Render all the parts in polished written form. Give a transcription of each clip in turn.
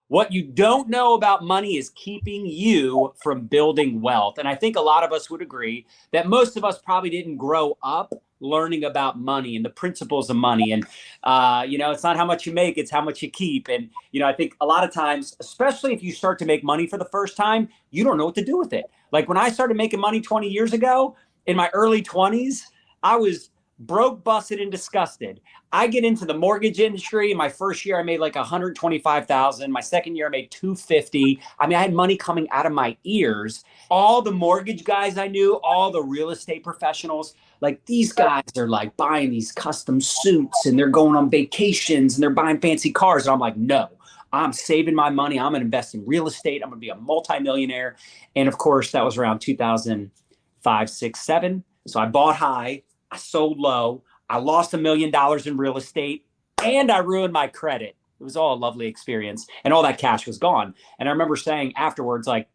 What you don't know about money is keeping you from building wealth. And I think a lot of us would agree that most of us probably didn't grow up learning about money and the principles of money. And, it's not how much you make, it's how much you keep. And, I think a lot of times, especially if you start to make money for the first time, you don't know what to do with it. Like when I started making money 20 years ago, in my early 20s, I was broke, busted, and disgusted. I get into the mortgage industry. In my first year, I made like 125,000. My second year, I made 250. I mean, I had money coming out of my ears. All the mortgage guys I knew, all the real estate professionals, like these guys are like buying these custom suits and they're going on vacations and they're buying fancy cars. And I'm like, no, I'm saving my money. I'm going to invest in real estate. I'm going to be a multimillionaire. And of course, that was around 2005, 6, 7. So I bought high. I sold low. I lost $1 million in real estate and I ruined my credit. It was all a lovely experience and all that cash was gone. And I remember saying afterwards, like,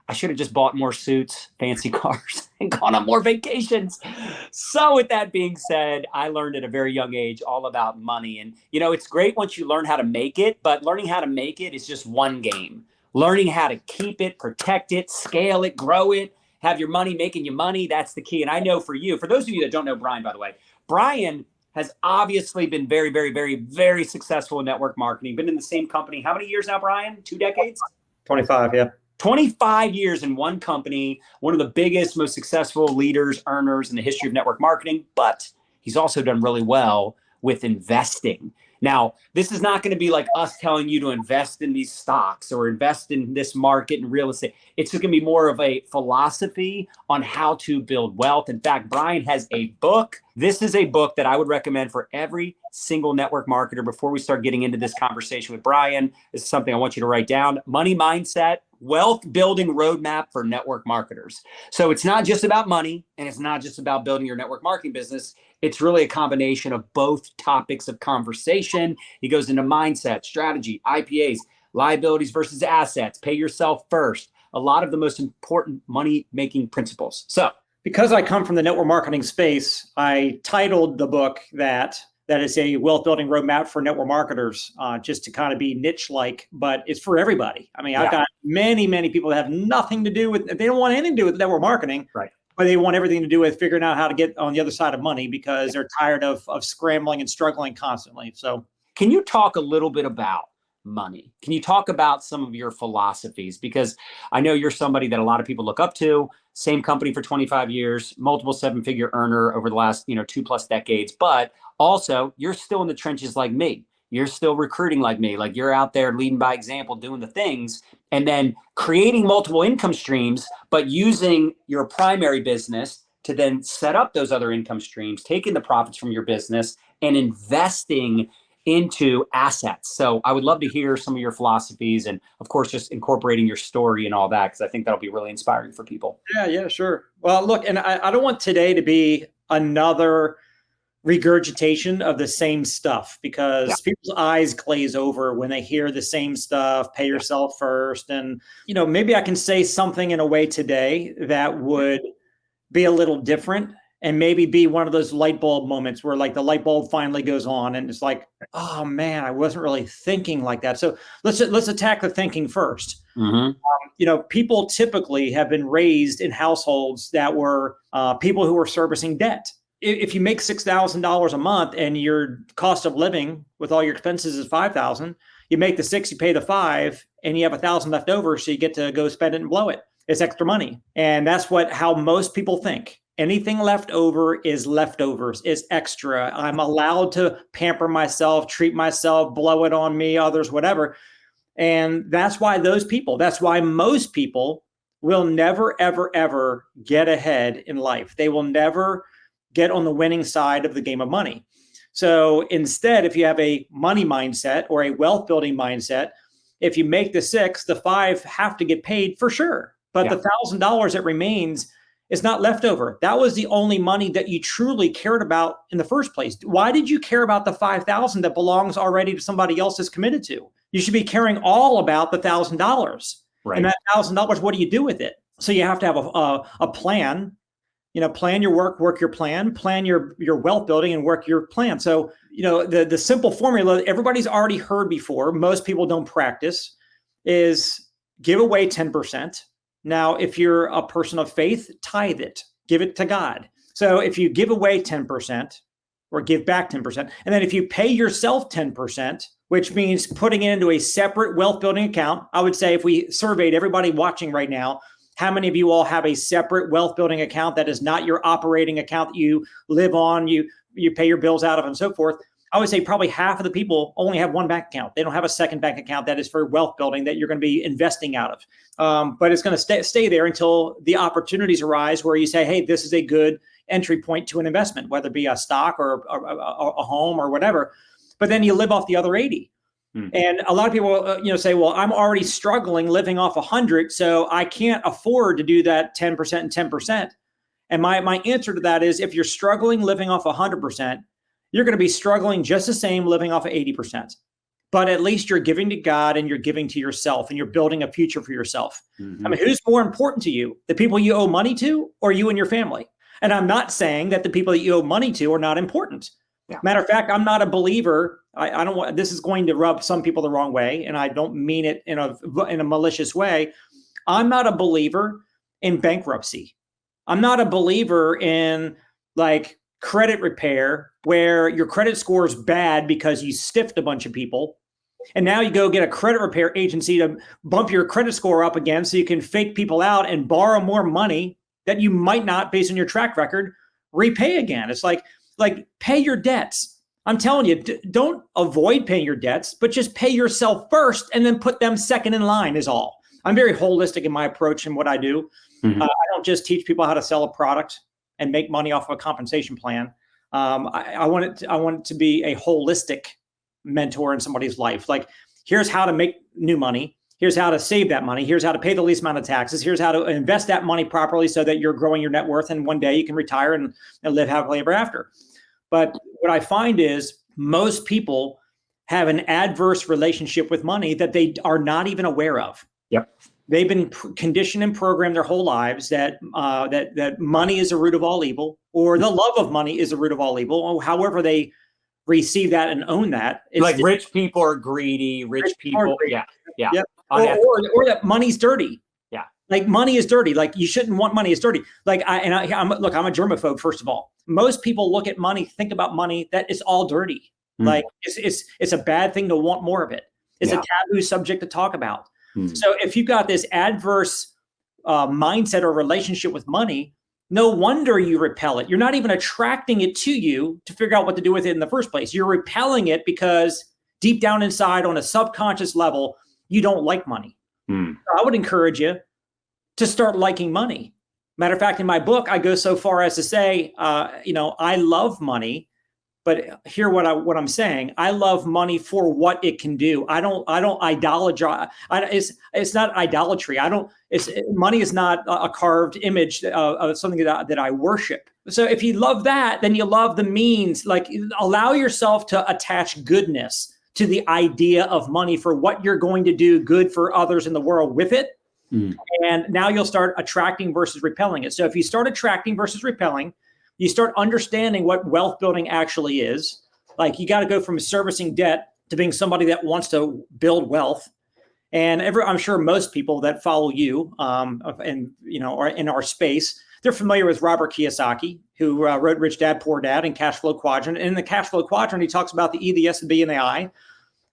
I should have just bought more suits, fancy cars, and gone on more vacations. So with that being said, I learned at a very young age all about money. And, it's great once you learn how to make it, but learning how to make it is just one game. Learning how to keep it, protect it, scale it, grow it, have your money making you money. That's the key. And I know for you, for those of you that don't know Brian, by the way, Brian has obviously been very, very, very, very successful in network marketing. Been in the same company. How many years now, Brian? 2 decades? 25, yeah. 25 years in one company, one of the biggest, most successful leaders, earners in the history of network marketing. But he's also done really well with investing. Now, this is not going to be like us telling you to invest in these stocks or invest in this market and real estate. It's going to be more of a philosophy on how to build wealth. In fact, Brian has a book. This is a book that I would recommend for every single network marketer. Before we start getting into this conversation with Brian, this is something I want you to write down. Money Mindset, Wealth Building Roadmap for Network Marketers. So it's not just about money and it's not just about building your network marketing business. It's really a combination of both topics of conversation. He goes into mindset, strategy, IPAs, liabilities versus assets, pay yourself first, a lot of the most important money-making principles. So because I come from the network marketing space, I titled the book that is a wealth building roadmap for network marketers, just to kind of be niche-like, but it's for everybody. I mean, I've got many, many people that have nothing to do with, they don't want anything to do with network marketing. Right. But they want everything to do with figuring out how to get on the other side of money because they're tired of scrambling and struggling constantly. So can you talk a little bit about money? Can you talk about some of your philosophies? Because I know you're somebody that a lot of people look up to, same company for 25 years, multiple 7-figure earner over the last, 2+ decades, but also you're still in the trenches like me. You're still recruiting like me, like you're out there leading by example, doing the things, and then creating multiple income streams, but using your primary business to then set up those other income streams, taking the profits from your business and investing into assets. So I would love to hear some of your philosophies and of course, just incorporating your story and all that, because I think that'll be really inspiring for people. Yeah, sure. Well, look, and I don't want today to be another regurgitation of the same stuff because people's eyes glaze over when they hear the same stuff, pay yourself first. And, maybe I can say something in a way today that would be a little different and maybe be one of those light bulb moments where like the light bulb finally goes on and it's like, oh man, I wasn't really thinking like that. So let's attack the thinking first. Mm-hmm. People typically have been raised in households that were people who were servicing debt. If you make $6,000 a month and your cost of living with all your expenses is $5,000, you make the 6, you pay the 5, and you have 1,000 left over, so you get to go spend it and blow it. It's extra money, and that's how most people think. Anything left over is leftovers, is extra. I'm allowed to pamper myself, treat myself, blow it on me, others, whatever. And that's why most people will never, ever, ever get ahead in life. They will never get on the winning side of the game of money. So instead, if you have a money mindset or a wealth building mindset, if you make the 6, the 5 have to get paid for sure. But the $1,000 that remains is not leftover. That was the only money that you truly cared about in the first place. Why did you care about the $5,000 that belongs already to somebody else is committed to? You should be caring all about the $1,000. Right. And that $1,000, what do you do with it? So you have to have a plan. Plan your work your plan your wealth building and work your plan. So, the simple formula everybody's already heard before. Most people don't practice. is give away 10%. Now, if you're a person of faith, tithe it, give it to God. So if you give away 10% or give back 10%, and then if you pay yourself 10%, which means putting it into a separate wealth building account, I would say if we surveyed everybody watching right now, how many of you all have a separate wealth building account that is not your operating account that you live on, you pay your bills out of and so forth? I would say probably half of the people only have one bank account. They don't have a second bank account that is for wealth building that you're going to be investing out of. But it's going to stay there until the opportunities arise where you say, hey, this is a good entry point to an investment, whether it be a stock or a home or whatever. But then you live off the other 80. And a lot of people, say, well, I'm already struggling living off 100, so I can't afford to do that 10% and 10%. And my answer to that is, if you're struggling living off 100%, you're going to be struggling just the same living off of 80%. But at least you're giving to God and you're giving to yourself and you're building a future for yourself. I mean, who's more important to you? The people you owe money to or you and your family? And I'm not saying that the people that you owe money to are not important. Yeah. Matter of fact, I'm not a believer. I don't want, this is going to rub some people the wrong way, and I don't mean it in a malicious way. I'm not a believer in bankruptcy. I'm not a believer in like credit repair where your credit score is bad because you stiffed a bunch of people. And now you go get a credit repair agency to bump your credit score up again so you can fake people out and borrow more money that you might not, based on your track record, repay again. It's like pay your debts. I'm telling you, don't avoid paying your debts, but just pay yourself first and then put them second in line is all. I'm very holistic in my approach and what I do. I don't just teach people how to sell a product and make money off of a compensation plan. I want it to be a holistic mentor in somebody's life. Like, here's how to make new money. Here's how to save that money. Here's how to pay the least amount of taxes. Here's how to invest that money properly so that you're growing your net worth. And one day you can retire and live happily ever after. But what I find is most people have an adverse relationship with money that they are not even aware of. Yep. They've been conditioned and programmed their whole lives that money is the root of all evil, or the love of money is the root of all evil, or however they receive that and own that. It's like rich people are greedy, rich people. Greedy. Yeah. Yep. Or that money's dirty. Yeah. Like money is dirty. Like you shouldn't want money. It's dirty. Like I'm a germaphobe, first of all. Most people look at money, think about money, that it's all dirty. Like it's a bad thing to want more of it. It's a taboo subject to talk about. So if you've got this adverse mindset or relationship with money, no wonder you repel it. You're not even attracting it to you to figure out what to do with it in the first place. You're repelling it because deep down inside on a subconscious level, you don't like money. So I would encourage you to start liking money. Matter of fact, in my book, I go so far as to say, I love money. But hear what I'm saying. I love money for what it can do. I don't idolatrize. It's not idolatry. Money is not a carved image of something that I worship. So if you love that, then you love the means. Like, allow yourself to attach goodness to the idea of money for what you're going to do good for others in the world with it. And now you'll start attracting versus repelling it. So if you start attracting versus repelling, you start understanding what wealth building actually is. Like, you got to go from servicing debt to being somebody that wants to build wealth. And I'm sure most people that follow you are in our space, they're familiar with Robert Kiyosaki, who wrote Rich Dad, Poor Dad and Cash Flow Quadrant. And in the Cash Flow Quadrant, he talks about the E, the S, the B, and the I.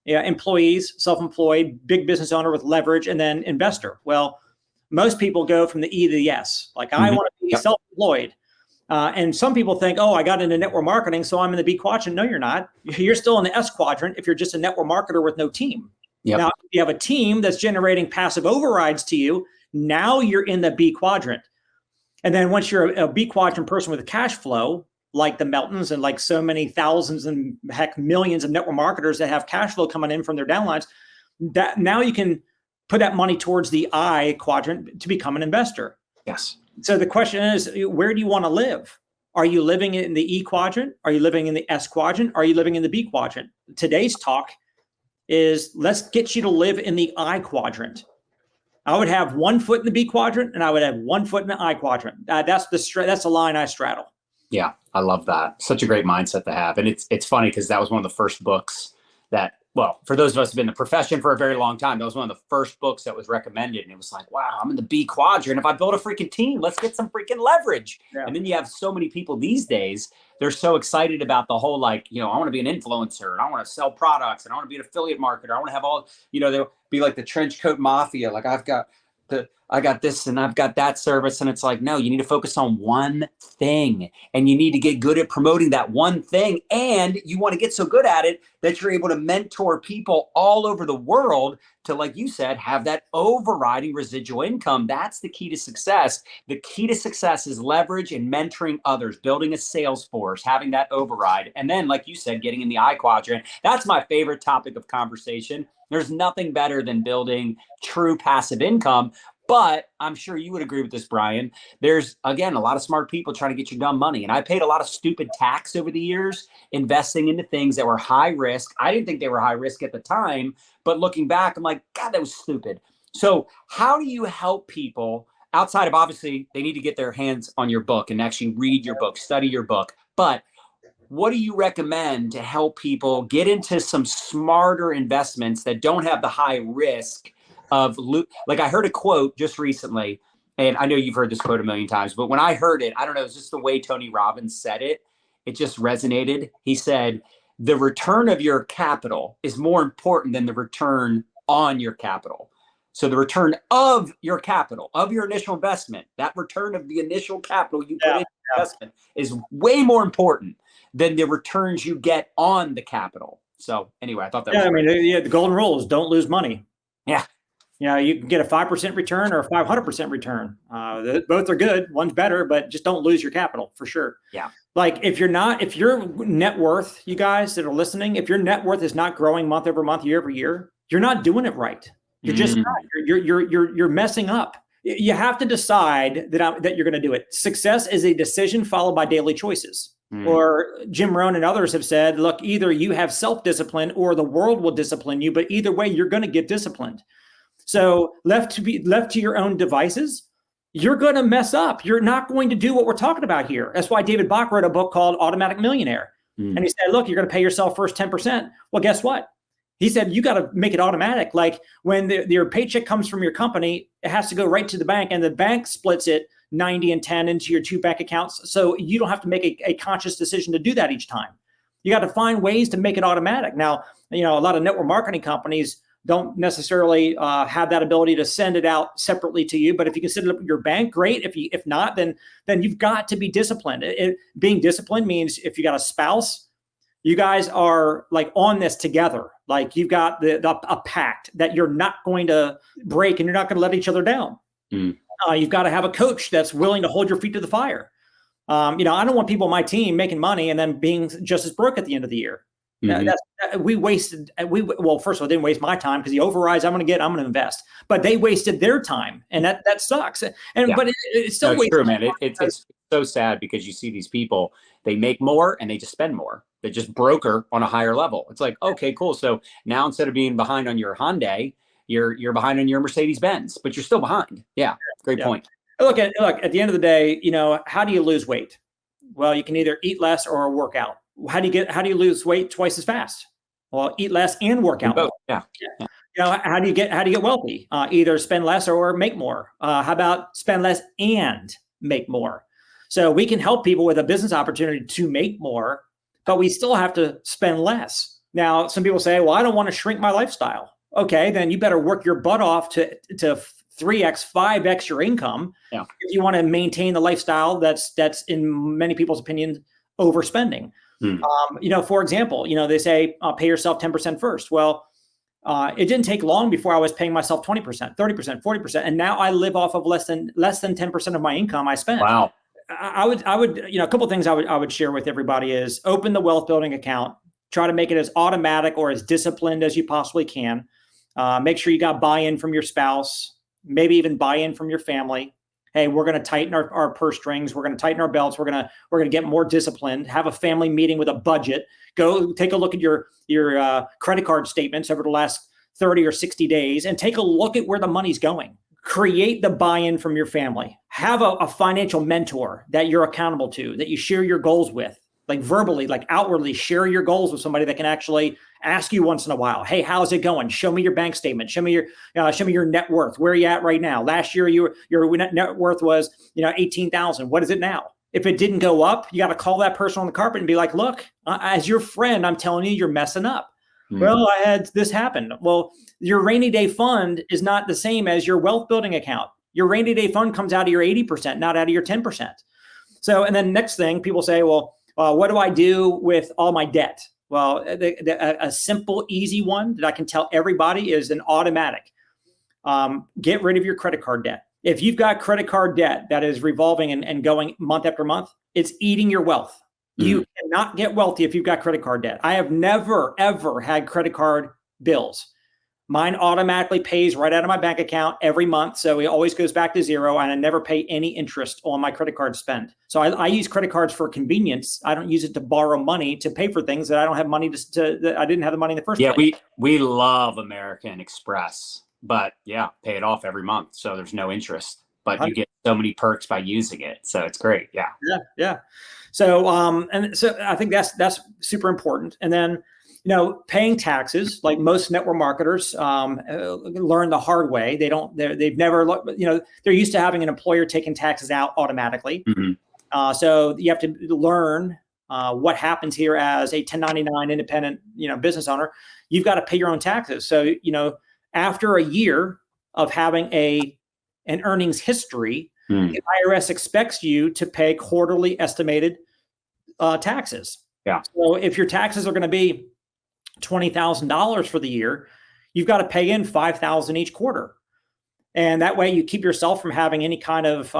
Employees, self-employed, big business owner with leverage, and then investor. Well, most people go from the E to the S. Like, I want to be self-employed. And some people think, I got into network marketing, so I'm in the B quadrant. No, you're not. You're still in the S quadrant if you're just a network marketer with no team. Now, if you have a team that's generating passive overrides to you, now you're in the B quadrant. And then once you're a B quadrant person with a cash flow, like the Meltons and like so many thousands and heck millions of network marketers that have cash flow coming in from their downlines, that now you can put that money towards the I quadrant to become an investor. Yes. So the question is, where do you want to live? Are you living in the E quadrant? Are you living in the S quadrant? Are you living in the B quadrant? Today's talk is, let's get you to live in the I quadrant. I would have 1 foot in the B quadrant and I would have 1 foot in the I quadrant. That's the line I straddle. Yeah, I love that. Such a great mindset to have. And it's funny because that was one of the first books that well, for those of us who've been in the profession for a very long time, that was one of the first books that was recommended. And it was like, wow, I'm in the B quadrant. If I build a freaking team, let's get some freaking leverage. Yeah. And then you have so many people these days, they're so excited about the whole, like, I want to be an influencer and I want to sell products and I want to be an affiliate marketer. I want to have all, they'll be like the trench coat mafia. Like I got this and I've got that service. And it's like, no, you need to focus on one thing and you need to get good at promoting that one thing. And you want to get so good at it that you're able to mentor people all over the world to, like you said, have that overriding residual income. That's the key to success. The key to success is leverage and mentoring others, building a sales force, having that override. And then, like you said, getting in the I quadrant. That's my favorite topic of conversation. There's nothing better than building true passive income. But I'm sure you would agree with this, Brian. There's, again, a lot of smart people trying to get you dumb money. And I paid a lot of stupid tax over the years, investing into things that were high risk. I didn't think they were high risk at the time. But looking back, I'm like, God, that was stupid. So how do you help people outside of, obviously, they need to get their hands on your book and actually read your book, study your book. But what do you recommend to help people get into some smarter investments that don't have the high risk of, like, I heard a quote just recently, and I know you've heard this quote a million times, but when I heard it, I don't know, it's just the way Tony Robbins said it. It just resonated. He said, the return of your capital is more important than the return on your capital. So the return of your capital, of your initial investment, that return of the initial capital you put in investment is way more important than the returns you get on the capital. So anyway, I thought that was great. The golden rule is don't lose money. Yeah. You can get a 5% return or a 500% return. Both are good. One's better, but just don't lose your capital for sure. Yeah. Like if your net worth, you guys that are listening, if your net worth is not growing month over month, year over year, you're not doing it right. You're just not. You're messing up. You have to decide that you're going to do it. Success is a decision followed by daily choices. Or Jim Rohn and others have said, look, either you have self-discipline or the world will discipline you, but either way, you're going to get disciplined. So left to your own devices, you're going to mess up. You're not going to do what we're talking about here. That's why David Bach wrote a book called Automatic Millionaire. And he said, look, you're going to pay yourself first 10%. Well, guess what? He said, you got to make it automatic. Like when your paycheck comes from your company, it has to go right to the bank and the bank splits it 90 and 10 into your two bank accounts. So you don't have to make a conscious decision to do that each time. You got to find ways to make it automatic. Now, a lot of network marketing companies don't necessarily have that ability to send it out separately to you. But if you can set it up with your bank, great. If not, then you've got to be disciplined. Being disciplined means if you got a spouse, you guys are like on this together. Like you've got a pact that you're not going to break and you're not going to let each other down. You've got to have a coach that's willing to hold your feet to the fire. I don't want people on my team making money and then being just as broke at the end of the year. Well, first of all, didn't waste my time because the overrides I'm going to invest, but they wasted their time and that sucks. But it's still true, man. It's so sad because you see these people, they make more and they just spend more. They just broker on a higher level. It's like, okay, cool. So now instead of being behind on your Hyundai, you're behind on your Mercedes Benz, but you're still behind. Yeah. Great point. Look, at the end of the day, how do you lose weight? Well, you can either eat less or work out. How do you lose weight twice as fast? Well, eat less and work out more. Yeah. How do you get wealthy? Either spend less or make more. How about spend less and make more? So we can help people with a business opportunity to make more, but we still have to spend less. Now, some people say, well, I don't want to shrink my lifestyle. Okay, then you better work your butt off to 3x, 5x your income if you want to maintain the lifestyle that's in many people's opinion overspending. For example, they say pay yourself 10% first. Well, it didn't take long before I was paying myself 20%, 30%, 40%, and now I live off of less than 10% of my income I spend. Wow. I would a couple of things I would share with everybody is open the wealth building account. Try to make it as automatic or as disciplined as you possibly can. Make sure you got buy-in from your spouse, maybe even buy-in from your family. Hey, we're going to tighten our purse strings. We're going to tighten our belts. We're going to get more disciplined. Have a family meeting with a budget. Go take a look at your credit card statements over the last 30 or 60 days and take a look at where the money's going. Create the buy-in from your family. Have a financial mentor that you're accountable to, that you share your goals with. like verbally, like outwardly share your goals with somebody that can actually ask you once in a while, hey, how's it going? Show me your bank statement. Show me your net worth. Where are you at right now? Last year, your net worth was, 18,000. What is it now? If it didn't go up, you got to call that person on the carpet and be like, look, as your friend, I'm telling you, you're messing up. Well, I had this happen. Well, your rainy day fund is not the same as your wealth building account. Your rainy day fund comes out of your 80%, not out of your 10%. So, and then next thing, people say, well, what do I do with all my debt? Well, a simple, easy one that I can tell everybody is an automatic. Get rid of your credit card debt. If you've got credit card debt that is revolving and going month after month, it's eating your wealth. You cannot get wealthy if you've got credit card debt. I have never, ever had credit card bills. Mine automatically pays right out of my bank account every month. So it always goes back to zero, and I never pay any interest on my credit card spend. So I use credit cards for convenience. I don't use it to borrow money to pay for things that I don't have money that I didn't have the money in the first place. Yeah, we love American Express, but pay it off every month. So there's no interest, but you get so many perks by using it. So it's great. Yeah. Yeah. So, and so I think that's super important. And then, paying taxes, like most network marketers learn the hard way. They've never, they're used to having an employer taking taxes out automatically. So you have to learn what happens here as a 1099 independent, business owner. You've got to pay your own taxes. So, after a year of having an earnings history, the IRS expects you to pay quarterly estimated taxes. Yeah. So if your taxes are going to be $20,000 for the year, you've got to pay in $5,000 each quarter, and that way you keep yourself from having any kind of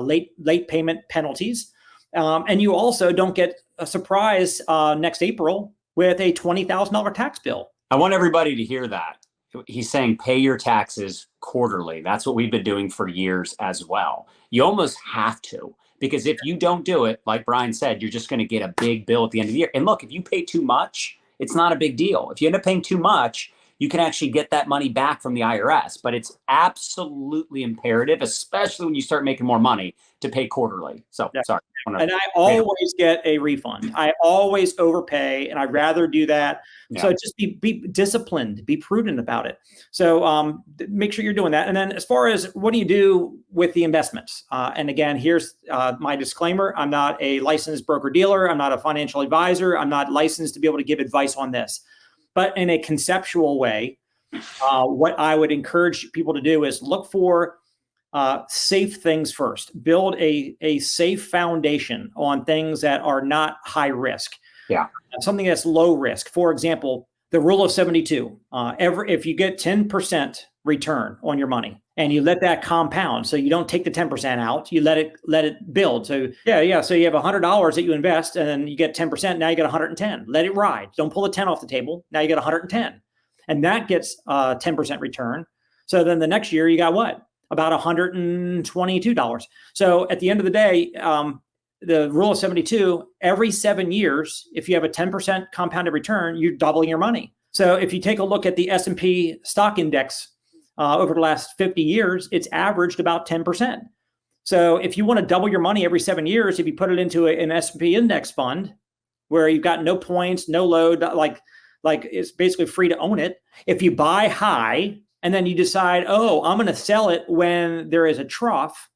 late payment penalties, and you also don't get a surprise next April with a $20,000 tax bill. I want everybody to hear that. He's saying pay your taxes quarterly. That's what we've been doing for years as well. You almost have to, because if you don't do it, like Brian said, you're just going to get a big bill at the end of the year. And look, if you pay too much, it's not a big deal. If you end up paying too much, you can actually get that money back from the IRS. But it's absolutely imperative, especially when you start making more money, to pay quarterly. So sorry. And I always get a refund. I always overpay, and I'd rather do that. Yeah. So just be disciplined, be prudent about it. So make sure you're doing that. And then as far as what do you do with the investments? And again, here's my disclaimer. I'm not a licensed broker dealer. I'm not a financial advisor. I'm not licensed to be able to give advice on this. But in a conceptual way, what I would encourage people to do is look for safe things first. Build a safe foundation on things that are not high risk. Yeah. Something that's low risk. For example, the rule of 72. If you get 10% return on your money and you let that compound, so you don't take the 10% out, you let it build. So So you have $100 that you invest, and then you get 10%. Now you get 110. Let it ride. Don't pull the 10 off the table. Now you get 110, and that gets 10% return. So then the next year you got what? About $122. So at the end of the day, the rule of 72, every 7 years, if you have a 10% compounded return, you're doubling your money. So if you take a look at the S&P stock index over the last 50 years, it's averaged about 10%. So if you want to double your money every 7 years, if you put it into an S&P index fund where you've got no points, no load, like it's basically free to own it. If you buy high and then you decide, I'm going to sell it when there is a trough,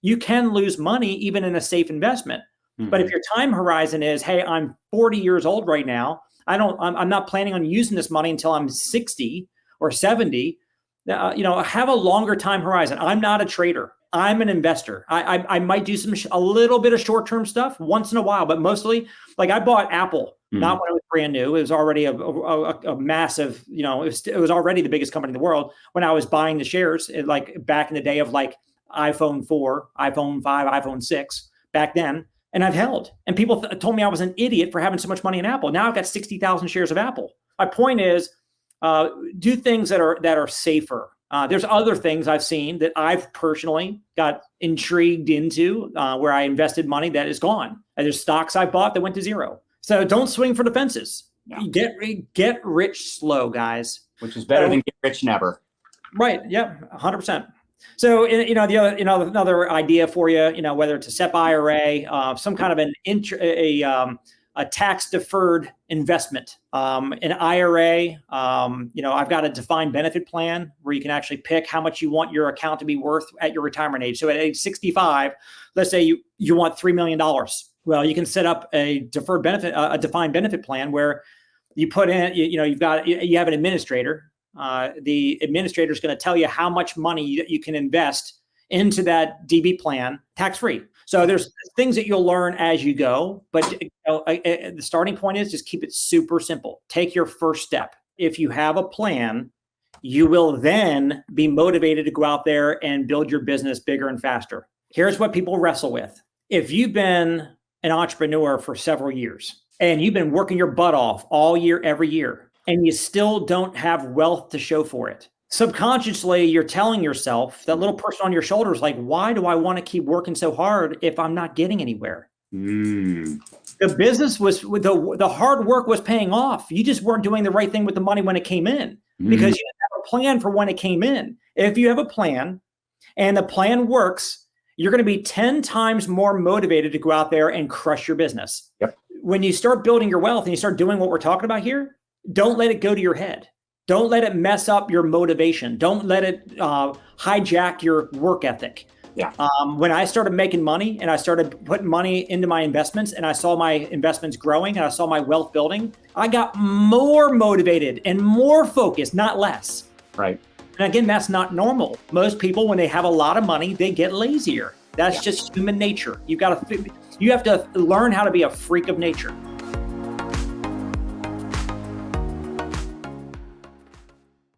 you can lose money even in a safe investment. Mm-hmm. But if your time horizon is, hey, I'm 40 years old right now, I'm not planning on using this money until I'm 60 or 70, have a longer time horizon. I'm not a trader. I'm an investor. I might do a little bit of short-term stuff once in a while, but mostly, like I bought Apple, not when it was brand new. It was already a massive, it was already the biggest company in the world when I was buying the shares, like back in the day of like iPhone 4, iPhone 5, iPhone 6 back then. And I've held. And people told me I was an idiot for having so much money in Apple. Now I've got 60,000 shares of Apple. My point is, do things that are safer. There's other things I've seen that I've personally got intrigued into where I invested money that is gone. And there's stocks I bought that went to zero. So don't swing for the fences. Yeah. Get rich slow, guys. Which is better than get rich never. Right. Yeah. 100%. So, another idea for you, whether it's a SEP IRA, some kind of a tax deferred investment, an IRA. I've got a defined benefit plan where you can actually pick how much you want your account to be worth at your retirement age. So at age 65, let's say you want $3 million. Well, you can set up a defined benefit plan where you put in, you have an administrator. The administrator is going to tell you how much money you can invest into that DB plan tax-free. So there's things that you'll learn as you go, but the starting point is just keep it super simple. Take your first step. If you have a plan, you will then be motivated to go out there and build your business bigger and faster. Here's what people wrestle with. If you've been an entrepreneur for several years and you've been working your butt off all year, every year, and you still don't have wealth to show for it, subconsciously, you're telling yourself, that little person on your shoulder is like, why do I want to keep working so hard if I'm not getting anywhere? The business the hard work was paying off. You just weren't doing the right thing with the money when it came in because you didn't have a plan for when it came in. If you have a plan and the plan works, you're going to be 10 times more motivated to go out there and crush your business. Yep. When you start building your wealth and you start doing what we're talking about here, don't let it go to your head. Don't let it mess up your motivation. Don't let it hijack your work ethic. Yeah. When I started making money and I started putting money into my investments and I saw my investments growing and I saw my wealth building, I got more motivated and more focused, not less. Right. And again, that's not normal. Most people, when they have a lot of money, they get lazier. That's just human nature. You have to learn how to be a freak of nature.